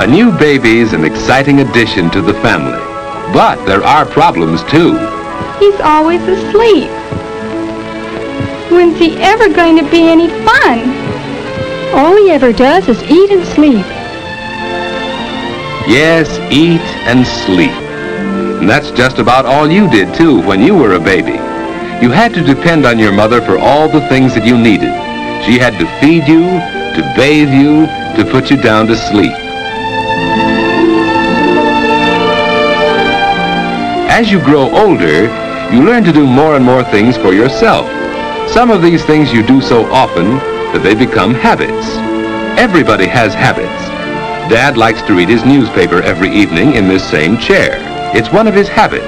A new baby's an exciting addition to the family, but there are problems too. He's always asleep. When's he ever going to be any fun? All he ever does is eat and sleep. Yes, eat and sleep. And that's just about all you did too when you were a baby. You had to depend on your mother for all the things that you needed. She had to feed you, to bathe you, to put you down to sleep. As you grow older, you learn to do more and more things for yourself. Some of these things you do so often that they become habits. Everybody has habits. Dad likes to read his newspaper every evening in this same chair. It's one of his habits.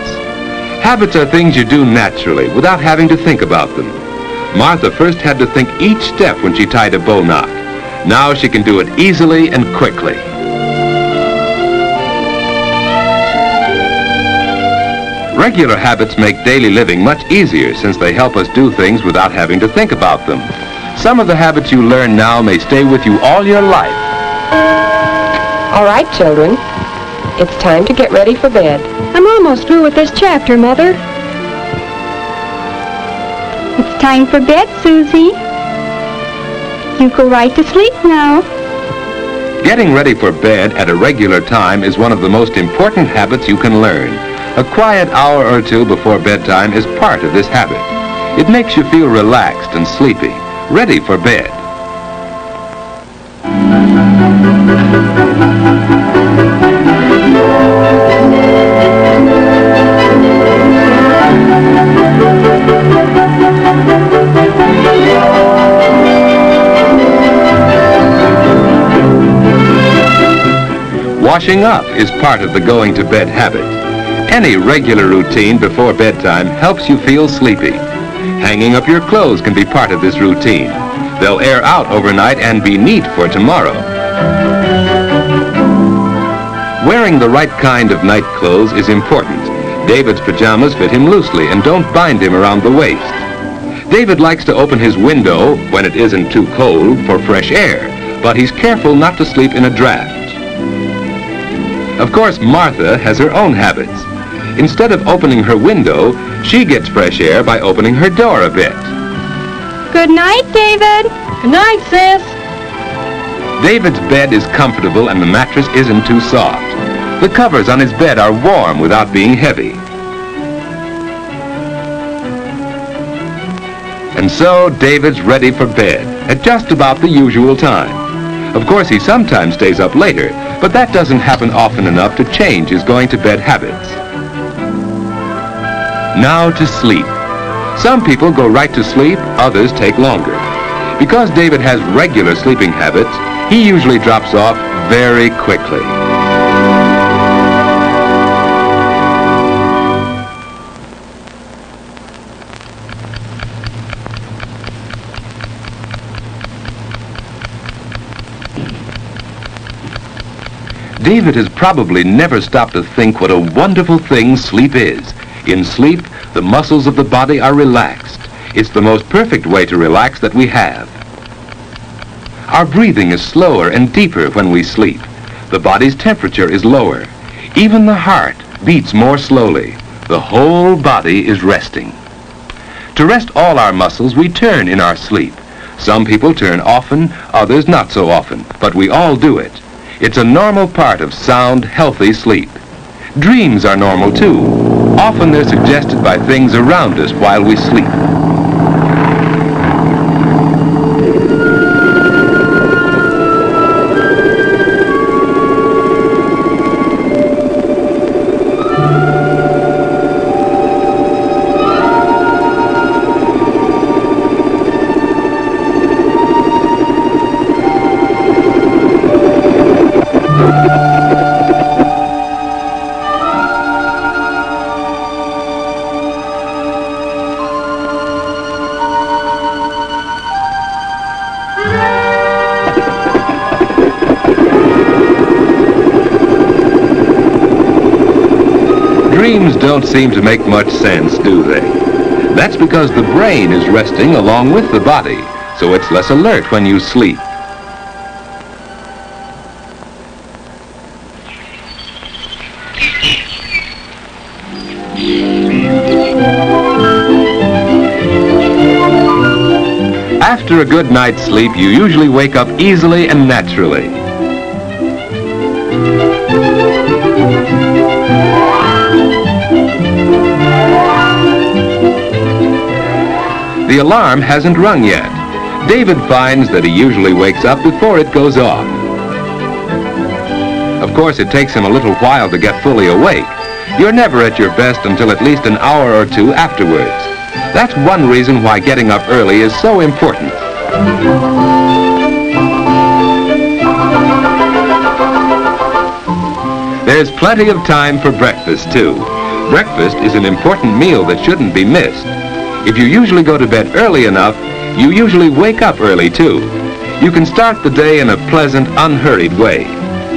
Habits are things you do naturally without having to think about them. Martha first had to think each step when she tied a bow knot. Now she can do it easily and quickly. Regular habits make daily living much easier since they help us do things without having to think about them. Some of the habits you learn now may stay with you all your life. All right, children. It's time to get ready for bed. I'm almost through with this chapter, Mother. It's time for bed, Susie. You go right to sleep now. Getting ready for bed at a regular time is one of the most important habits you can learn. A quiet hour or two before bedtime is part of this habit. It makes you feel relaxed and sleepy, ready for bed. Washing up is part of the going to bed habit. Any regular routine before bedtime helps you feel sleepy. Hanging up your clothes can be part of this routine. They'll air out overnight and be neat for tomorrow. Wearing the right kind of night clothes is important. David's pajamas fit him loosely and don't bind him around the waist. David likes to open his window when it isn't too cold for fresh air, but he's careful not to sleep in a draft. Of course, Martha has her own habits. Instead of opening her window, she gets fresh air by opening her door a bit. Good night, David. Good night, Sis. David's bed is comfortable and the mattress isn't too soft. The covers on his bed are warm without being heavy. And so David's ready for bed at just about the usual time. Of course, he sometimes stays up later, but that doesn't happen often enough to change his going to bed habits. Now to sleep. Some people go right to sleep, others take longer. Because David has regular sleeping habits, he usually drops off very quickly. David has probably never stopped to think what a wonderful thing sleep is. In sleep, the muscles of the body are relaxed. It's the most perfect way to relax that we have. Our breathing is slower and deeper when we sleep. The body's temperature is lower. Even the heart beats more slowly. The whole body is resting. To rest all our muscles, we turn in our sleep. Some people turn often, others not so often, but we all do it. It's a normal part of sound, healthy sleep. Dreams are normal too. Often they're suggested by things around us while we sleep. Dreams don't seem to make much sense, do they? That's because the brain is resting along with the body, so it's less alert when you sleep. After a good night's sleep, you usually wake up easily and naturally. The alarm hasn't rung yet. David finds that he usually wakes up before it goes off. Of course, it takes him a little while to get fully awake. You're never at your best until at least an hour or two afterwards. That's one reason why getting up early is so important. There's plenty of time for breakfast, too. Breakfast is an important meal that shouldn't be missed. If you usually go to bed early enough, you usually wake up early, too. You can start the day in a pleasant, unhurried way.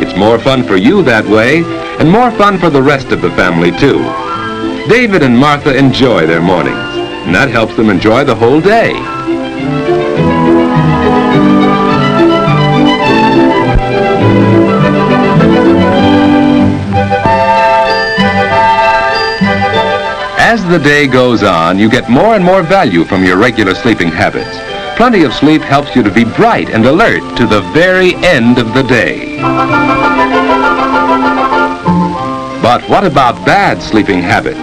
It's more fun for you that way, and more fun for the rest of the family, too. David and Martha enjoy their mornings, and that helps them enjoy the whole day. As the day goes on, you get more and more value from your regular sleeping habits. Plenty of sleep helps you to be bright and alert to the very end of the day. But what about bad sleeping habits?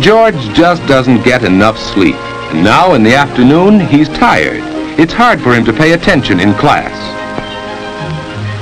George just doesn't get enough sleep, and now in the afternoon he's tired. It's hard for him to pay attention in class.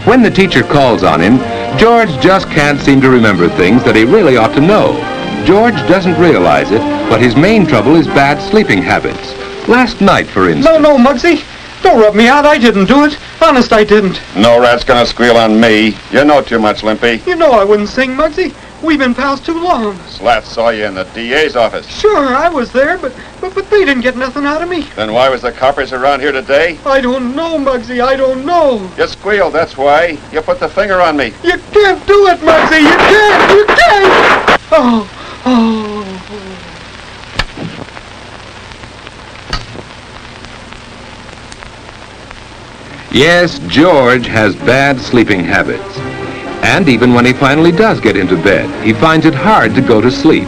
When the teacher calls on him, George just can't seem to remember things that he really ought to know. George doesn't realize it, but his main trouble is bad sleeping habits. Last night, for instance... No, Muggsy. Don't rub me out. I didn't do it. Honest, I didn't. No rat's gonna squeal on me. You know too much, Limpy. You know I wouldn't sing, Muggsy. We've been pals too long. Slat saw you in the DA's office. Sure, I was there, but they didn't get nothing out of me. Then why was the coppers around here today? I don't know, Muggsy. I don't know. You squealed, that's why. You put the finger on me. You can't do it, Muggsy. You can't. You can't. Oh. Yes, George has bad sleeping habits. And even when he finally does get into bed, he finds it hard to go to sleep.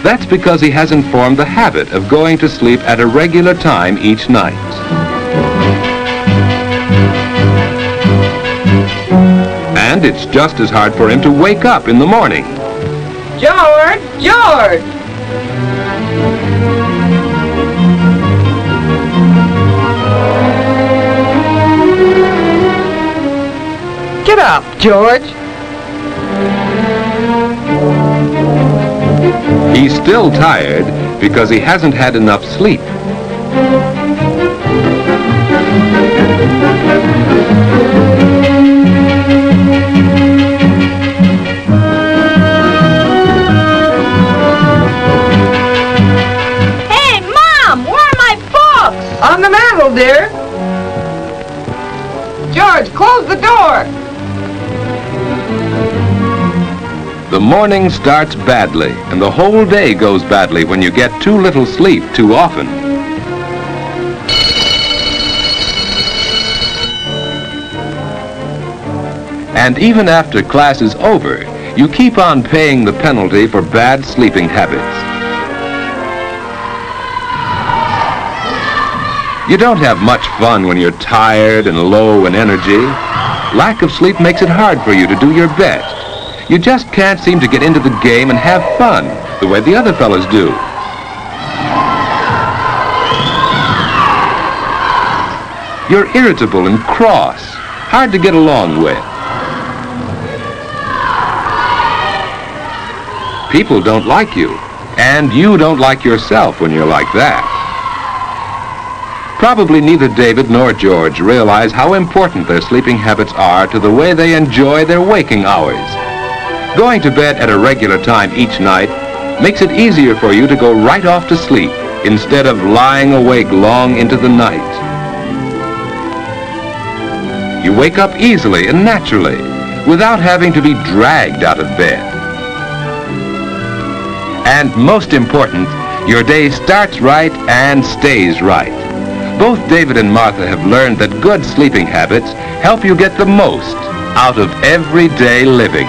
That's because he hasn't formed the habit of going to sleep at a regular time each night. And it's just as hard for him to wake up in the morning. George! George! Get up, George. He's still tired because he hasn't had enough sleep. Hey, Mom, where are my books? On the mantel, dear. George, close the door. The morning starts badly, and the whole day goes badly when you get too little sleep too often. And even after class is over, you keep on paying the penalty for bad sleeping habits. You don't have much fun when you're tired and low in energy. Lack of sleep makes it hard for you to do your best. You just can't seem to get into the game and have fun the way the other fellas do. You're irritable and cross, hard to get along with. People don't like you, and you don't like yourself when you're like that. Probably neither David nor George realize how important their sleeping habits are to the way they enjoy their waking hours. Going to bed at a regular time each night makes it easier for you to go right off to sleep instead of lying awake long into the night. You wake up easily and naturally without having to be dragged out of bed. And most important, your day starts right and stays right. Both David and Martha have learned that good sleeping habits help you get the most out of everyday living.